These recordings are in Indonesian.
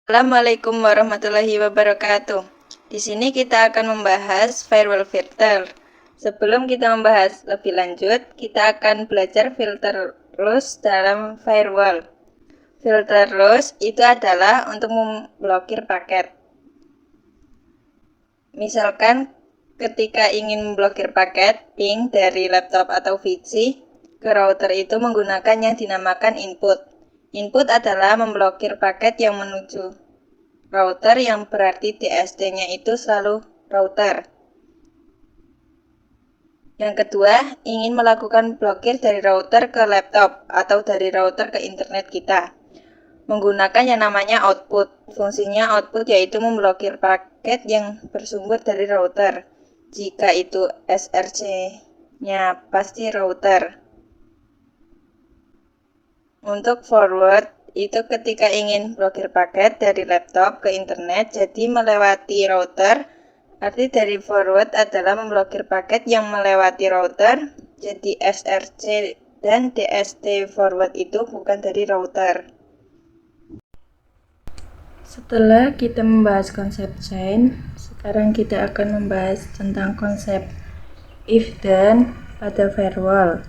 Assalamualaikum warahmatullahi wabarakatuh. Di sini kita akan membahas firewall filter. Sebelum kita membahas lebih lanjut, kita akan belajar filter loss dalam firewall. Filter loss itu adalah untuk memblokir paket. Misalkan ketika ingin memblokir paket ping dari laptop atau PC ke router itu menggunakan yang dinamakan input. Input adalah memblokir paket yang menuju router, yang berarti DSD-nya itu selalu router. Yang kedua, ingin melakukan blokir dari router ke laptop atau dari router ke internet kita, menggunakan yang namanya output. Fungsinya output yaitu memblokir paket yang bersumber dari router. Jika itu SRC-nya pasti router. Untuk forward itu ketika ingin blokir paket dari laptop ke internet jadi melewati router. Arti dari forward adalah memblokir paket yang melewati router. Jadi SRC dan DST forward itu bukan dari router. Setelah kita membahas konsep chain, sekarang kita akan membahas tentang konsep if dan pada firewall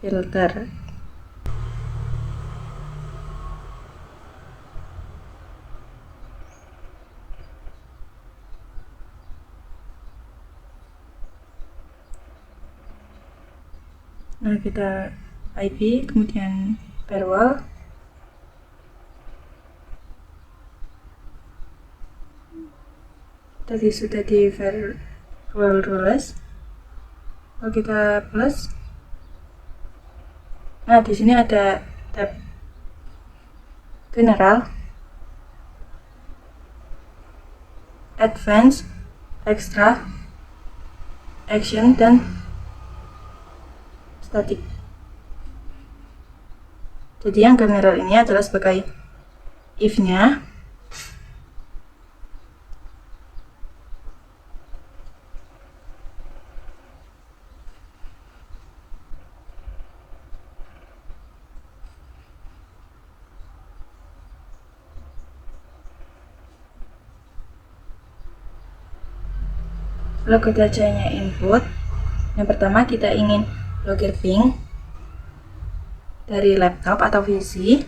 filter. Nah, kita IP, kemudian firewall. Tadi sudah di firewall rules. Kalau kita plus, nah di sini ada tab general, advance, extra, action, dan static. Jadi yang general ini adalah sebagai if-nya. Kalau kita carinya input, yang pertama kita ingin blokir ping dari laptop atau PC.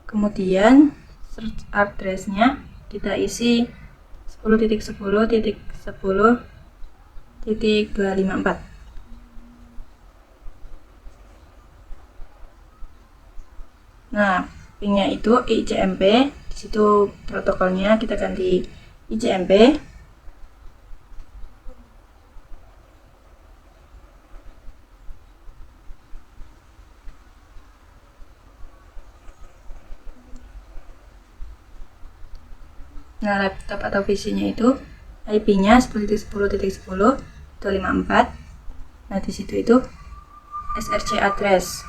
Kemudian search address-nya kita isi 10.10.10.254. Nah, pingnya itu ICMP. Di situ protokolnya kita ganti ICMP. Nah, laptop atau PC-nya itu IP-nya 10.10.10.254. Nah, di situ itu SRC address.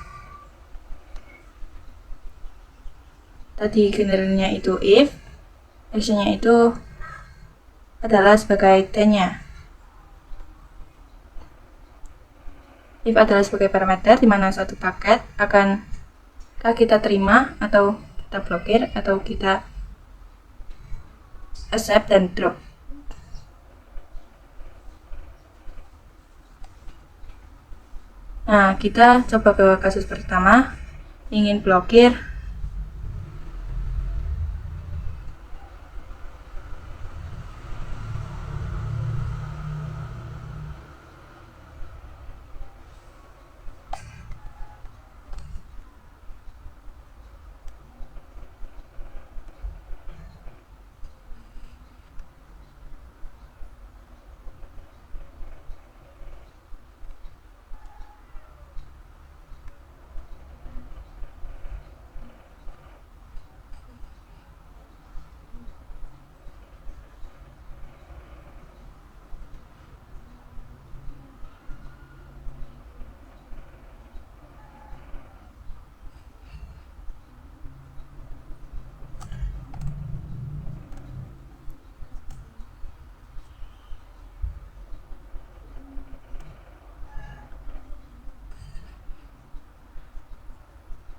Tadi generalnya itu if, actionnya itu adalah sebagai t-nya. If adalah sebagai parameter di mana suatu paket akan kita terima atau kita blokir atau kita accept dan drop. Nah, kita coba ke kasus pertama, ingin blokir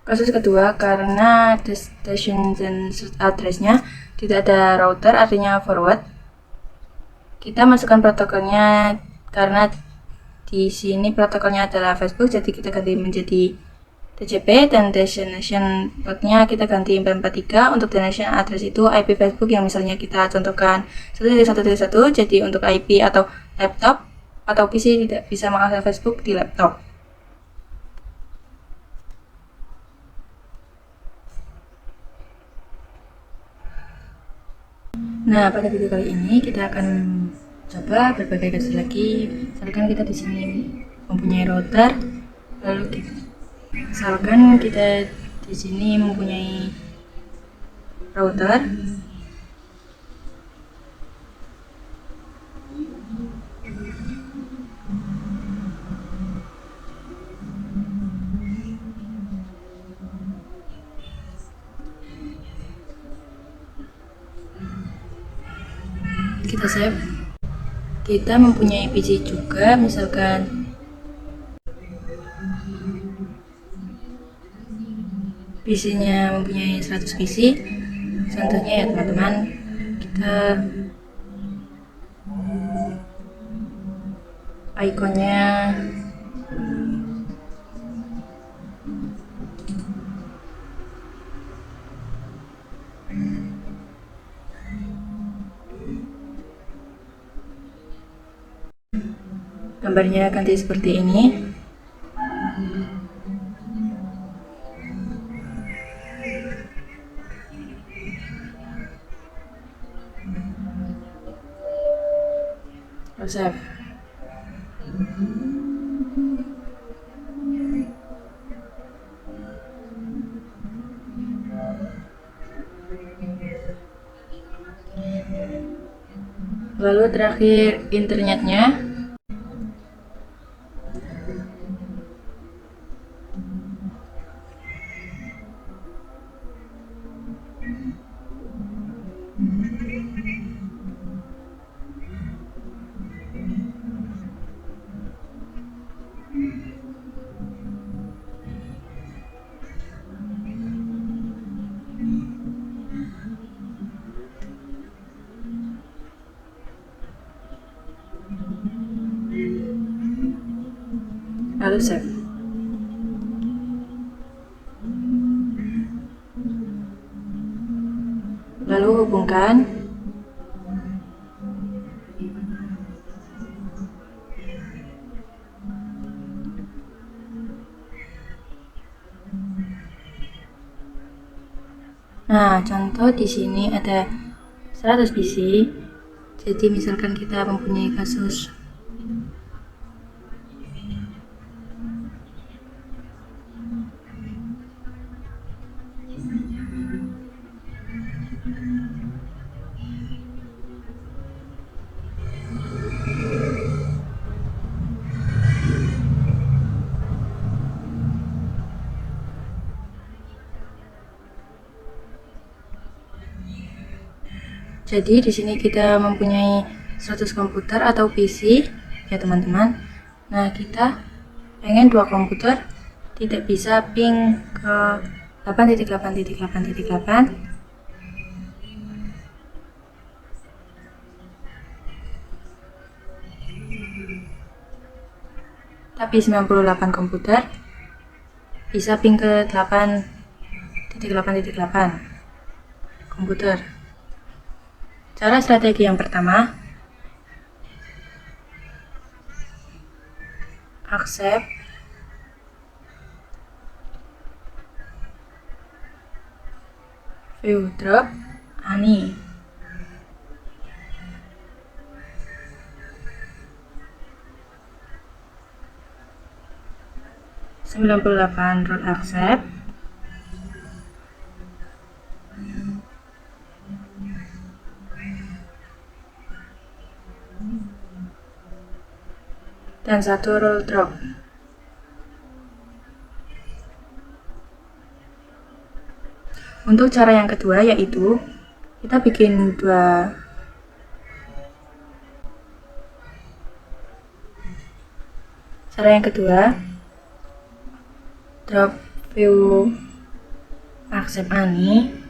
Kasus kedua, karena destination dan address-nya tidak ada router, artinya forward. Kita masukkan protokolnya karena di sini protokolnya adalah Facebook, jadi kita ganti menjadi TCP, dan destination port-nya kita ganti 443. Untuk destination address itu IP Facebook yang misalnya kita contohkan 1.1.1, jadi untuk IP atau laptop atau PC tidak bisa mengakses Facebook di laptop. Nah, pada video kali ini kita akan coba berbagai kasus lagi. Misalkan kita di sini mempunyai router, lalu misalkan kita di sini mempunyai router, kita save. Kita mempunyai PC juga, misalkan PC-nya mempunyai 100 PC. Contohnya ya teman-teman, kita ikonnya gambarnya ganti seperti ini. Save. Lalu terakhir internetnya. Lalu save. Lalu hubungkan Nah, contoh di sini ada 100 PC. Jadi misalkan kita mempunyai kasus Jadi di sini kita mempunyai 100 komputer atau PC ya teman-teman. Nah, kita pengen 2 komputer tidak bisa ping ke 8.8.8.8, tapi 98 komputer bisa ping ke 8.8.8 komputer. Cara strategi yang pertama, accept view drop ani. root accept. Dan 1 roll drop. Untuk cara yang kedua yaitu kita bikin 2 cara yang kedua, drop view Accept Ani.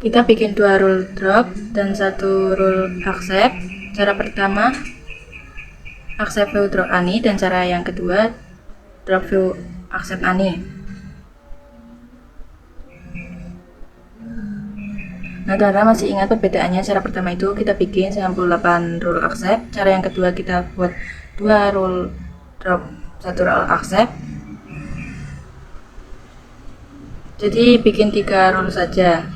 Kita bikin 2 rule drop dan 1 rule accept. Cara pertama accept view drop Ani, dan cara yang kedua drop view accept Ani. Nah, Dara masih ingat perbedaannya? Cara pertama itu kita bikin 98 rule accept, cara yang kedua kita buat 2 rule drop, 1 rule accept. Jadi bikin 3 rule saja.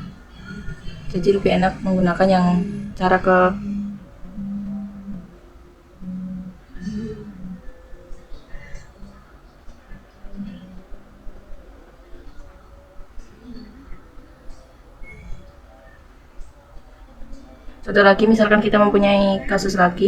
Jadi lebih enak menggunakan yang cara ke Contoh lagi, misalkan kita mempunyai kasus lagi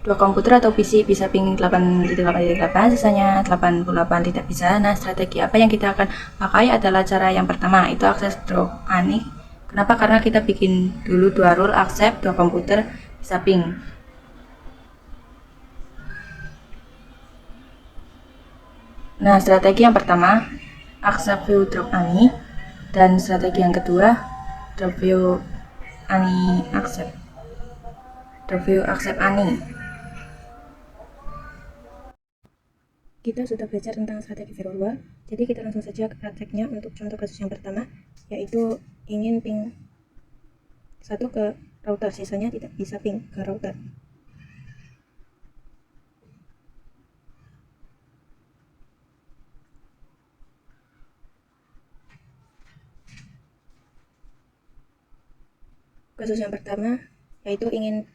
dua komputer atau PC bisa ping 8.8.8, sisanya 88 tidak bisa. Nah, strategi apa yang kita akan pakai adalah cara yang pertama, itu akses drop Ani. Kenapa? Karena kita bikin dulu 2 rule accept, 2 komputer bisa ping. Nah, strategi yang pertama accept view drop Ani, dan strategi yang kedua drop view Ani accept. Drop view accept Ani. Kita sudah belajar tentang strategi firewall, jadi kita langsung saja ke prakteknya untuk contoh kasus yang pertama, yaitu ingin ping 1 ke router, sisanya tidak bisa ping ke router. Kasus yang pertama yaitu ingin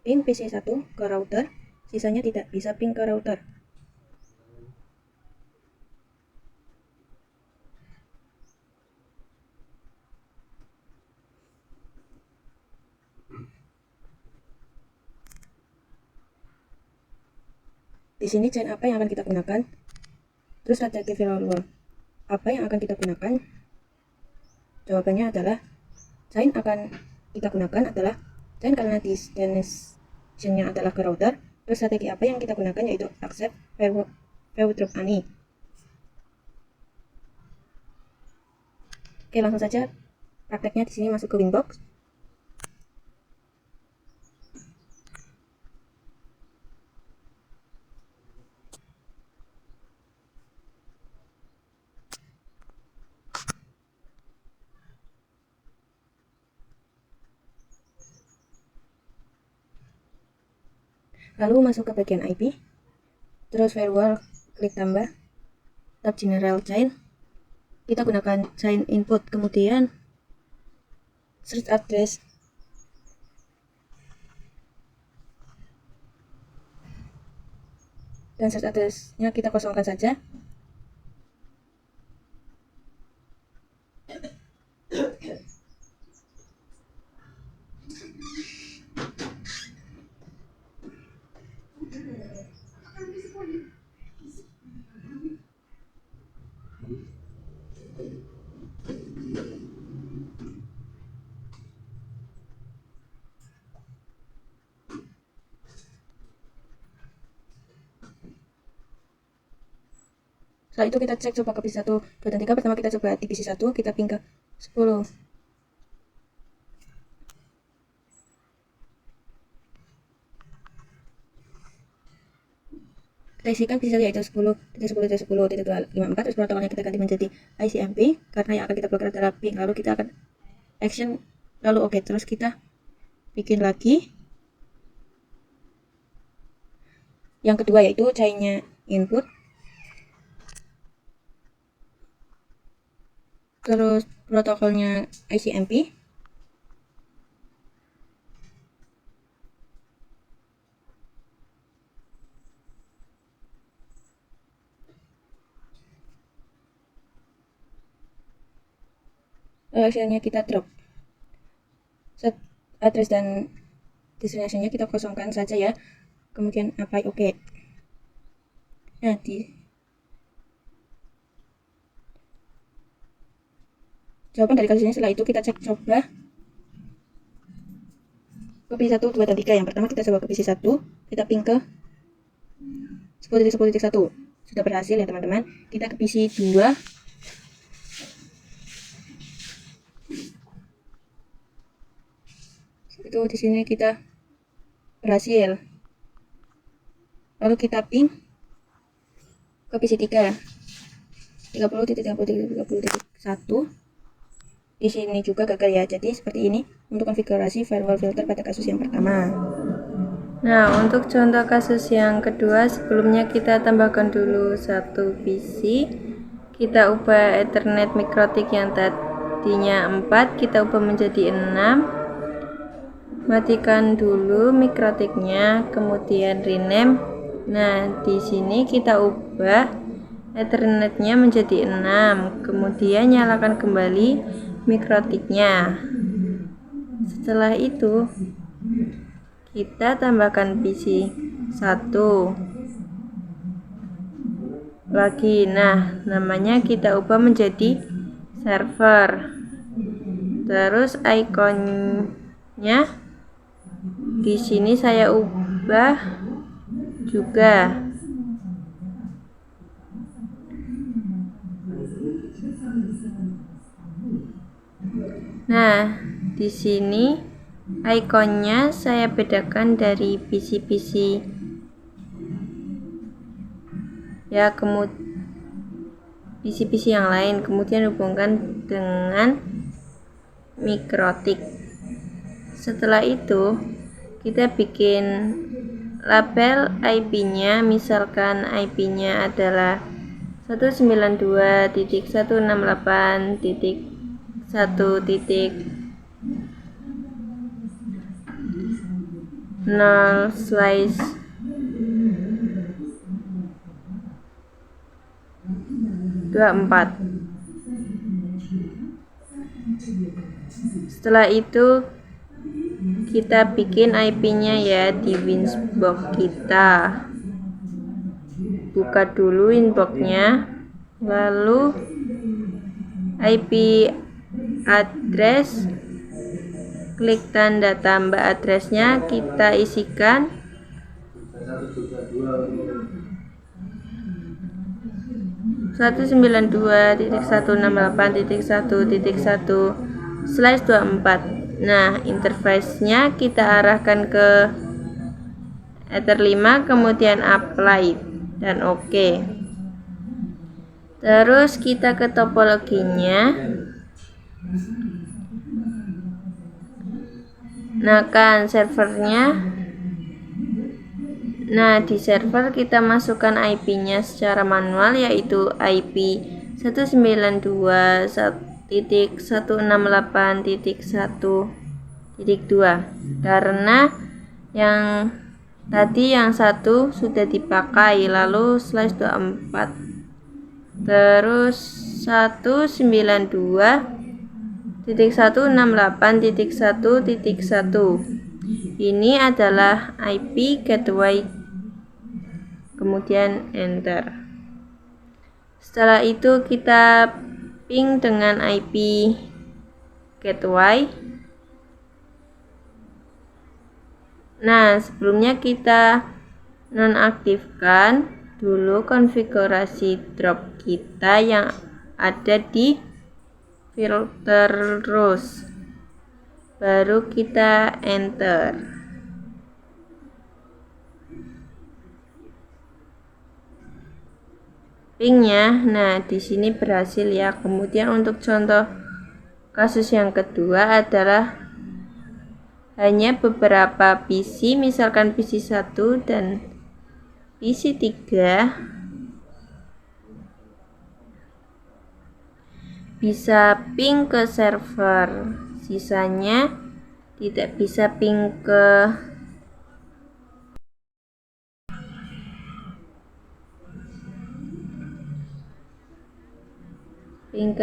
ping PC1 ke router, sisanya tidak bisa ping ke router. Di sini chain apa yang akan kita gunakan? Terus strategi firewall apa yang akan kita gunakan? Jawabannya adalah chain akan kita gunakan adalah chain karena destination-nya adalah ke router. Terus strategi apa yang kita gunakan yaitu accept view drop Ani. Oke, langsung saja prakteknya. Di sini masuk ke Winbox. Lalu masuk ke bagian IP, terus firewall, klik tambah, tab general chain, kita gunakan chain input, kemudian search address, dan search address-nya kita kosongkan saja. Setelah itu kita cek coba ke PC 1, 2, dan 3. Pertama kita coba di PC 1, kita ping ke 10. Kita isikan PC 1 yaitu 10.10.10.254, terus protokolnya kita ganti menjadi ICMP, karena yang akan kita blokir adalah ping. Lalu kita akan action, lalu oke. Terus kita bikin lagi yang kedua yaitu chainnya input, terus protokolnya ICMP, hasilnya kita drop. Set address dan destination-nya kita kosongkan saja ya, kemudian apply oke. Nah, jawaban dari kasus ini. Setelah itu kita cek coba ke PC 1, 2, dan 3. Yang pertama kita coba ke PC 1, kita ping ke 10.10.1. Sudah berhasil ya teman-teman. Kita ke PC 2. Itu di sini kita berhasil. Lalu kita ping ke PC 3. 30.30.30.1. Di sini juga gagal ya. Jadi seperti ini untuk konfigurasi firewall filter pada kasus yang pertama. Nah, untuk contoh kasus yang kedua, sebelumnya kita tambahkan dulu satu PC. Kita ubah Ethernet mikrotik yang tadinya 4, kita ubah menjadi 6. Matikan dulu mikrotiknya, kemudian rename. Nah, di sini kita ubah Ethernetnya menjadi 6, kemudian nyalakan kembali mikrotiknya. Setelah itu kita tambahkan PC 1 lagi. Nah, namanya kita ubah menjadi server. Terus ikonnya di sini saya ubah juga. Nah, di sini ikonnya saya bedakan dari PC-PC ya, kemudian PC-PC yang lain, kemudian hubungkan dengan mikrotik. Setelah itu kita bikin label IP-nya, misalkan IP-nya adalah 1.1.1.0/24. Setelah itu kita bikin IP-nya ya di Winbox kita. Buka dulu Winbox-nya, lalu IP address, klik tanda tambah addressnya, kita isikan 192.168.1/24. Nah, interface-nya kita arahkan ke Ether 5, kemudian apply dan OK. Terus kita ke topologinya. Nah, kan servernya. Nah, di server kita masukkan IP-nya secara manual, yaitu IP 192.168.1.2, karena yang tadi yang satu sudah dipakai, lalu /24. Terus 192.168.1.1. Ini adalah IP gateway, kemudian enter. Setelah itu kita ping dengan IP gateway. Nah, sebelumnya kita nonaktifkan dulu konfigurasi drop kita yang ada di filter rules, baru kita enter. Pingnya, nah di sini berhasil ya. Kemudian untuk contoh kasus yang kedua adalah hanya beberapa PC, misalkan PC 1 dan PC 3 bisa ping ke server, sisanya tidak bisa ping ke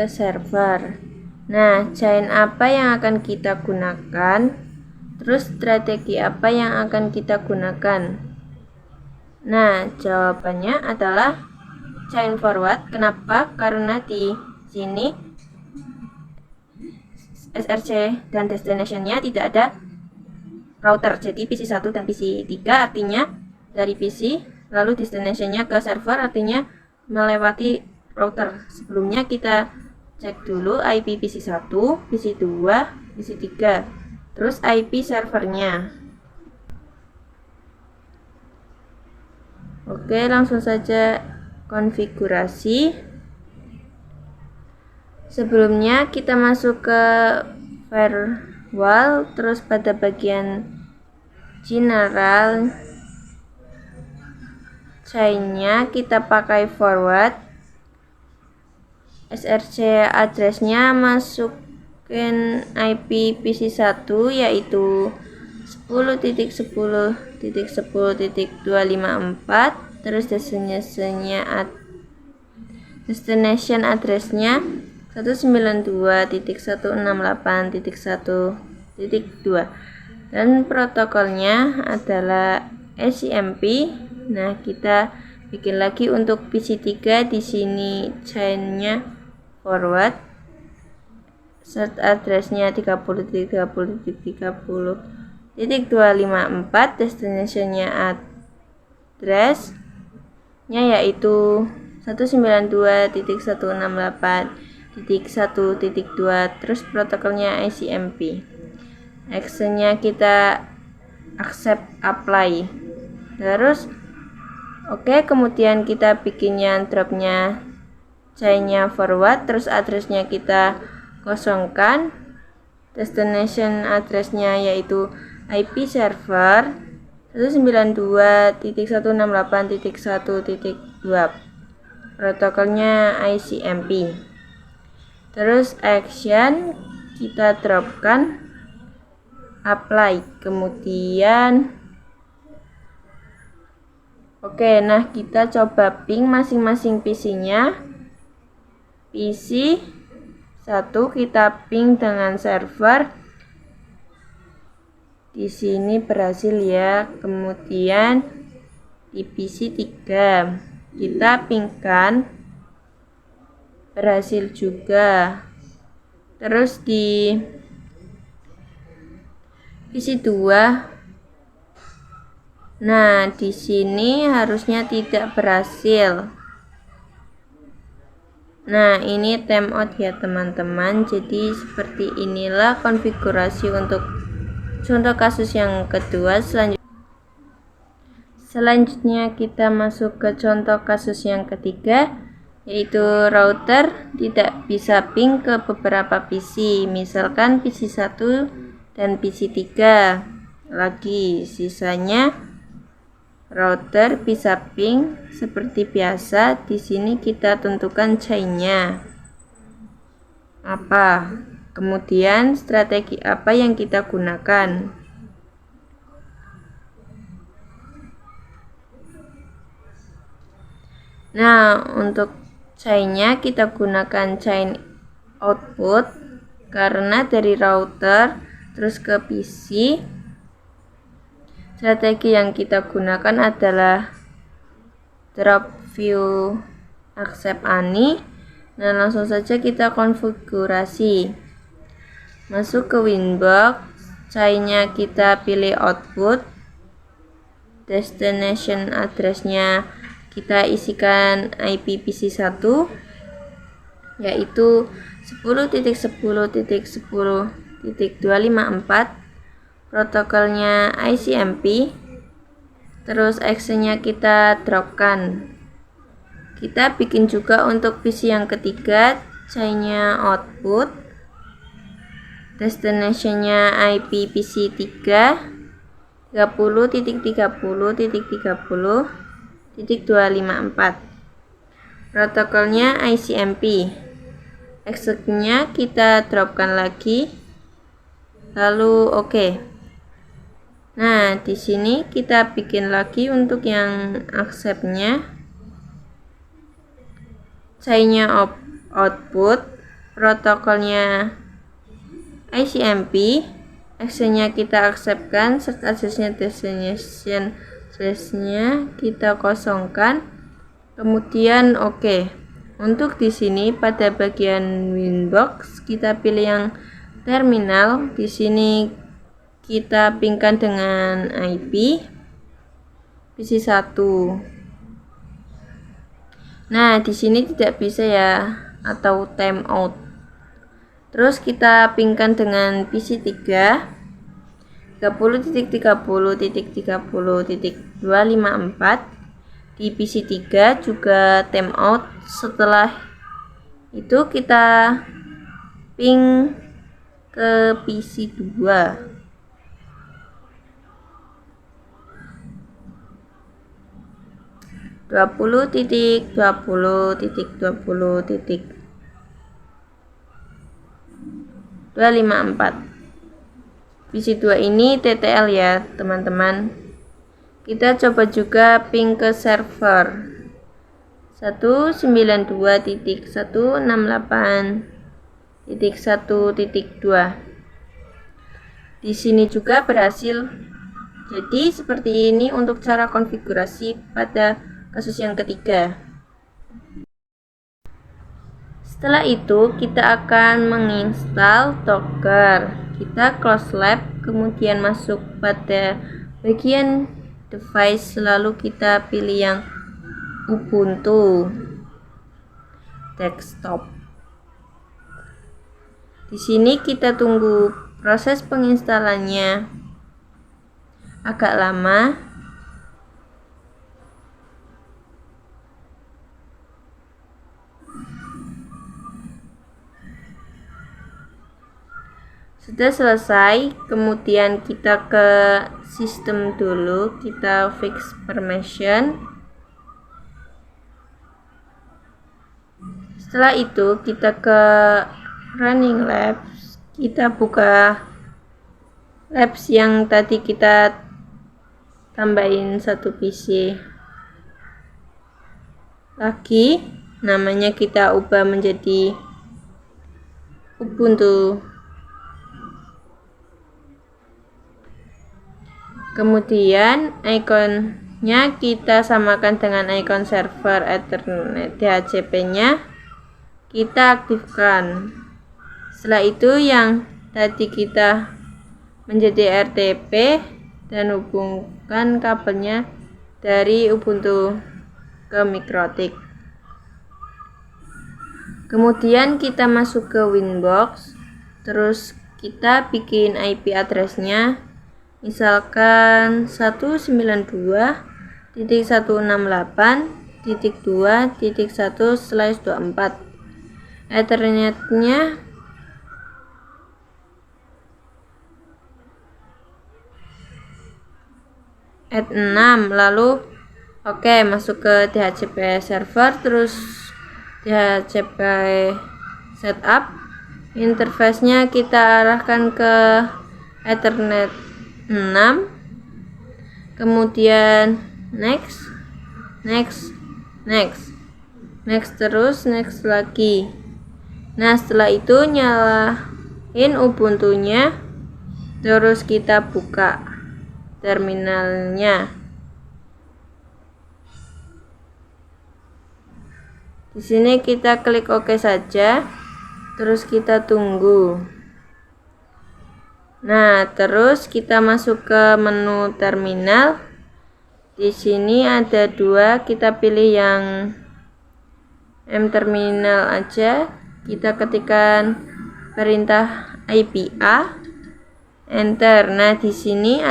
server. Nah, chain apa yang akan kita gunakan? Terus strategi apa yang akan kita gunakan? Nah, jawabannya adalah chain forward. Kenapa? Karena di sini SRC dan destination-nya tidak ada router. Jadi PC1 dan PC3 artinya dari PC, lalu destination-nya ke server artinya melewati router. Sebelumnya kita cek dulu IP PC1, PC2, PC3, terus IP servernya. Oke, langsung saja konfigurasi. Sebelumnya kita masuk ke firewall, terus pada bagian general chain-nya kita pakai forward. SRC address-nya masukin IP PC1 yaitu 10.10.10.254, terus destination address-nya 192.168.1.2 dan protokolnya adalah ACMP. Nah, kita bikin lagi untuk PC3. Di sini chain-nya forward, set address-nya 30.30.30.254, destination-nya address-nya yaitu 192.168.1.2, terus protokolnya ICMP. Action-nya kita accept apply. Terus oke, kemudian kita bikin yang dropnya chain-nya forward, terus address-nya kita kosongkan. Destination address-nya yaitu IP server 192.168.1.2, protokolnya ICMP. Terus action kita dropkan apply, kemudian oke, nah kita coba ping masing-masing PC-nya. PC 1 kita ping dengan server. Di sini berhasil ya. Kemudian di PC 3 kita pingkan, berhasil juga. Terus di PC 2, nah di sini harusnya tidak berhasil. Nah, ini timeout ya teman-teman. Jadi seperti inilah konfigurasi untuk contoh kasus yang kedua. Selanjutnya kita masuk ke contoh kasus yang ketiga, yaitu router tidak bisa ping ke beberapa PC, misalkan PC1 dan PC3 lagi. Sisanya router bisa ping seperti biasa. Di sini kita tentukan chain-nya apa, kemudian strategi apa yang kita gunakan. Nah, untuk chain-nya kita gunakan chain output karena dari router terus ke PC. Strategi yang kita gunakan adalah drop view accept any. Nah, langsung saja kita konfigurasi. Masuk ke Winbox, chain-nya kita pilih output. Destination address-nya kita isikan IP PC1 yaitu 10.10.10.254, protokolnya ICMP. Terus action-nya kita dropkan. Kita bikin juga untuk PC yang ketiga, chain-nya output, destination-nya IP PC3 30.30.30.254, protokolnya ICMP. Execute-nya kita dropkan lagi, lalu oke. Nah, di sini kita bikin lagi untuk yang accept-nya, chain-nya output, protokolnya ICMP. Action-nya kita accept-kan, set address-nya destination address-nya kita kosongkan, kemudian oke. Untuk di sini pada bagian Winbox kita pilih yang terminal. Di sini kita pingkan dengan IP PC1. Nah, di sini tidak bisa ya, atau timeout. Terus kita pingkan dengan PC3 30.30.30.254. Di PC3 juga timeout. Setelah itu kita ping ke PC2. Dua puluh titik 254. PC2 ini TTL ya teman-teman. Kita coba juga ping ke server 192.168.1.2. Di sini juga berhasil. Jadi seperti ini untuk cara konfigurasi pada kasus yang ketiga. Setelah itu kita akan menginstal Docker. Kita close lab, kemudian masuk pada bagian device, lalu kita pilih yang Ubuntu desktop. Di sini kita tunggu proses penginstalannya agak lama. Sudah selesai, kemudian kita ke sistem dulu, kita fix permission. Setelah itu kita ke running labs, kita buka labs yang tadi kita tambahin satu PC lagi, namanya kita ubah menjadi Ubuntu. Kemudian ikonnya kita samakan dengan ikon server Ethernet DHCP-nya, kita aktifkan. Setelah itu yang tadi kita menjadi RTP dan hubungkan kabelnya dari Ubuntu ke Mikrotik. Kemudian kita masuk ke Winbox, terus kita bikin IP address-nya, misalkan 192.168.2.1/24. Ethernetnya @6, lalu masuk ke DHCP server, terus DHCP setup. Interface-nya kita arahkan ke Ethernet 6, kemudian next terus next lagi. Nah, setelah itu nyalain Ubuntu-nya, terus kita buka terminalnya. Di sini kita klik OK saja, terus kita tunggu. Nah, terus kita masuk ke menu terminal. Di sini ada dua, kita pilih yang mterminal aja. Kita ketikkan perintah IPA, enter. Nah, di sini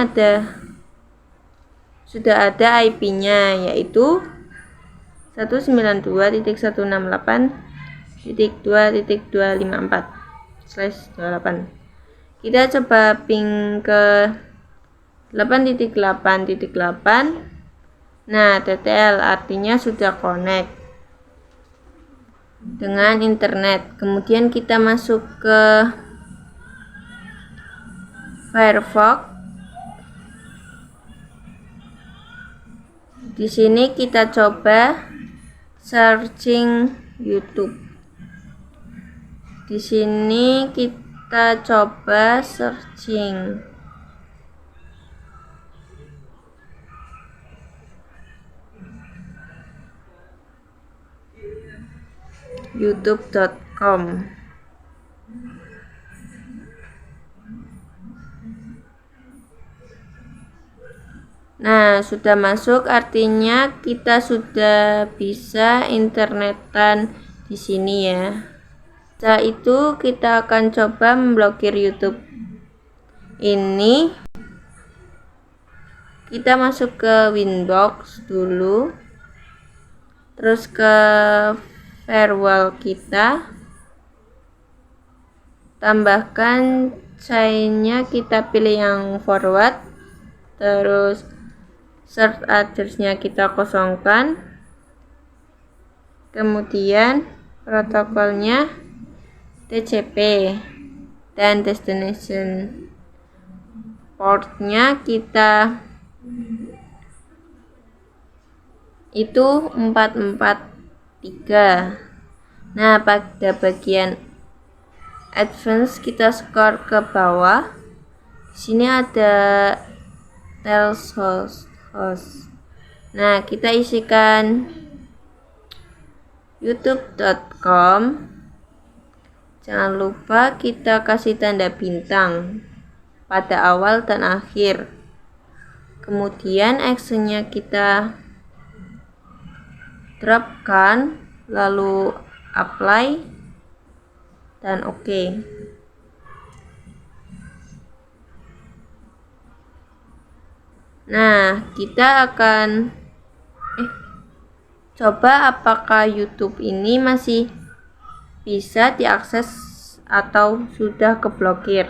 sudah ada IP-nya, yaitu 192.168.2.254/28. Kita coba ping ke 8.8.8. Nah, TTL artinya sudah connect dengan internet. Kemudian kita masuk ke Firefox. Di sini kita coba searching YouTube. Di sini kita coba searching youtube.com. Nah, sudah masuk artinya kita sudah bisa internetan di sini ya. Setelah itu kita akan coba memblokir YouTube ini. Kita masuk ke Winbox dulu, terus ke firewall kita, tambahkan chainnya, kita pilih yang forward, terus search address-nya kita kosongkan, kemudian protokolnya TCP, dan destination portnya kita itu 443. Nah, pada bagian advance kita scroll ke bawah. Di sini ada Tels host. Nah, kita isikan youtube.com. Jangan lupa kita kasih tanda bintang pada awal dan akhir. Kemudian actionnya kita dropkan, lalu apply dan oke. Nah, kita akan coba apakah YouTube ini masih bisa diakses atau sudah keblokir.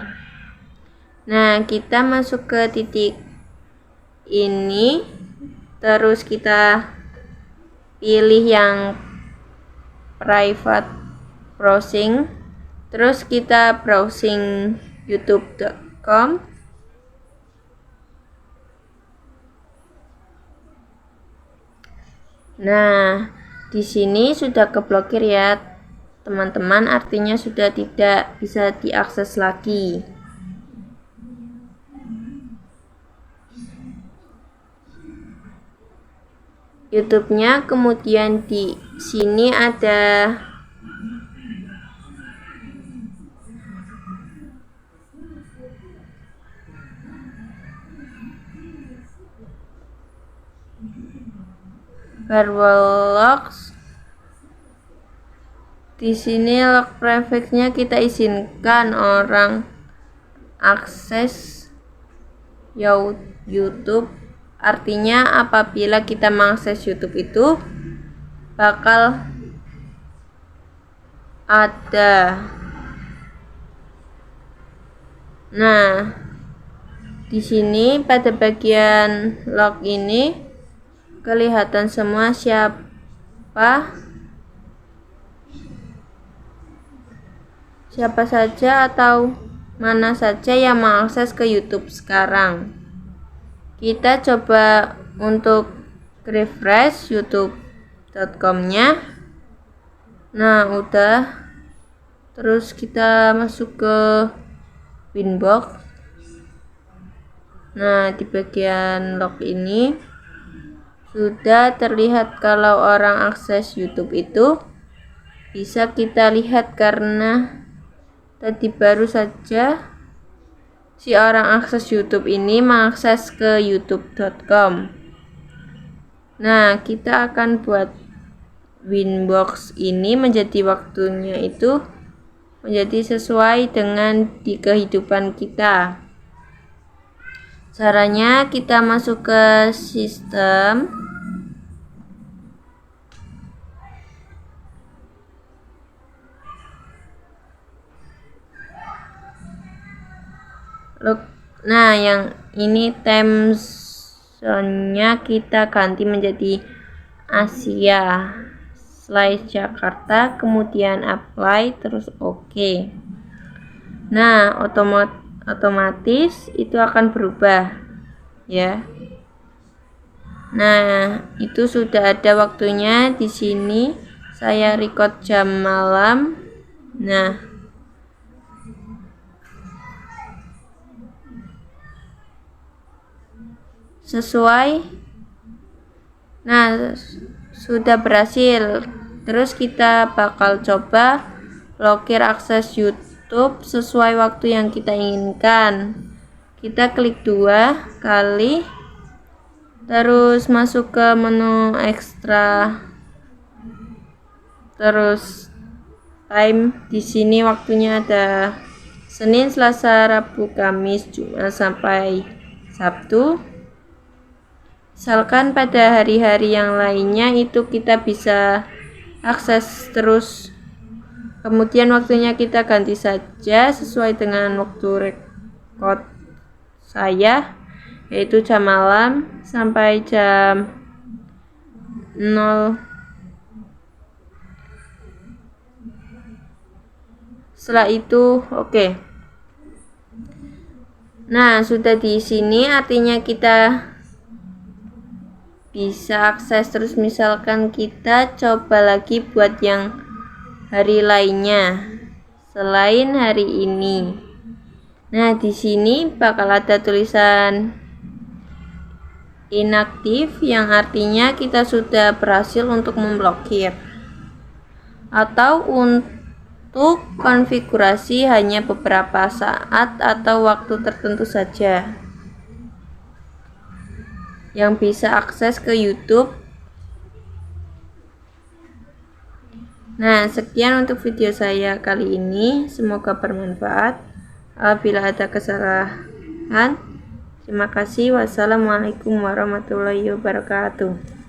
Nah, kita masuk ke titik ini, terus kita pilih yang private browsing, terus kita browsing youtube.com. Nah, di sini sudah keblokir ya teman-teman, artinya sudah tidak bisa diakses lagi. YouTube-nya, kemudian di sini ada firewall logs. Di sini log prefix-nya kita izinkan orang akses YouTube. Artinya apabila kita mengakses YouTube itu bakal ada. Nah, di sini pada bagian log ini kelihatan semua siapa saja atau mana saja yang mengakses ke YouTube sekarang. Kita coba untuk refresh youtube.com-nya. Nah, udah. Terus kita masuk ke Winbox. Nah, di bagian log ini sudah terlihat kalau orang akses YouTube itu bisa kita lihat karena tadi baru saja si orang akses YouTube ini mengakses ke youtube.com. Nah, kita akan buat Winbox ini menjadi waktunya itu menjadi sesuai dengan di kehidupan kita. Caranya kita masuk ke sistem, nah yang ini time zone-nya kita ganti menjadi Asia / Jakarta, kemudian apply, terus oke. Nah, otomatis itu akan berubah ya. Nah, itu sudah ada waktunya. Di sini saya record jam malam. Nah, sesuai. Nah, sudah berhasil. Terus kita bakal coba blokir akses YouTube sesuai waktu yang kita inginkan. Kita klik 2 kali, Terus masuk ke menu ekstra. Terus time, di sini waktunya ada Senin, Selasa, Rabu, Kamis, Jumat sampai Sabtu. Misalkan pada hari-hari yang lainnya itu kita bisa akses terus. Kemudian waktunya kita ganti saja sesuai dengan waktu record saya, yaitu jam malam sampai jam 0. Setelah itu oke. Nah, sudah di sini artinya kita bisa akses terus. Misalkan kita coba lagi buat yang hari lainnya selain hari ini. Nah, di sini bakal ada tulisan inaktif yang artinya kita sudah berhasil untuk memblokir. Atau untuk konfigurasi hanya beberapa saat atau waktu tertentu saja yang bisa akses ke YouTube. Nah, sekian untuk video saya kali ini. Semoga bermanfaat. Apabila ada kesalahan, terima kasih. Wassalamualaikum warahmatullahi wabarakatuh.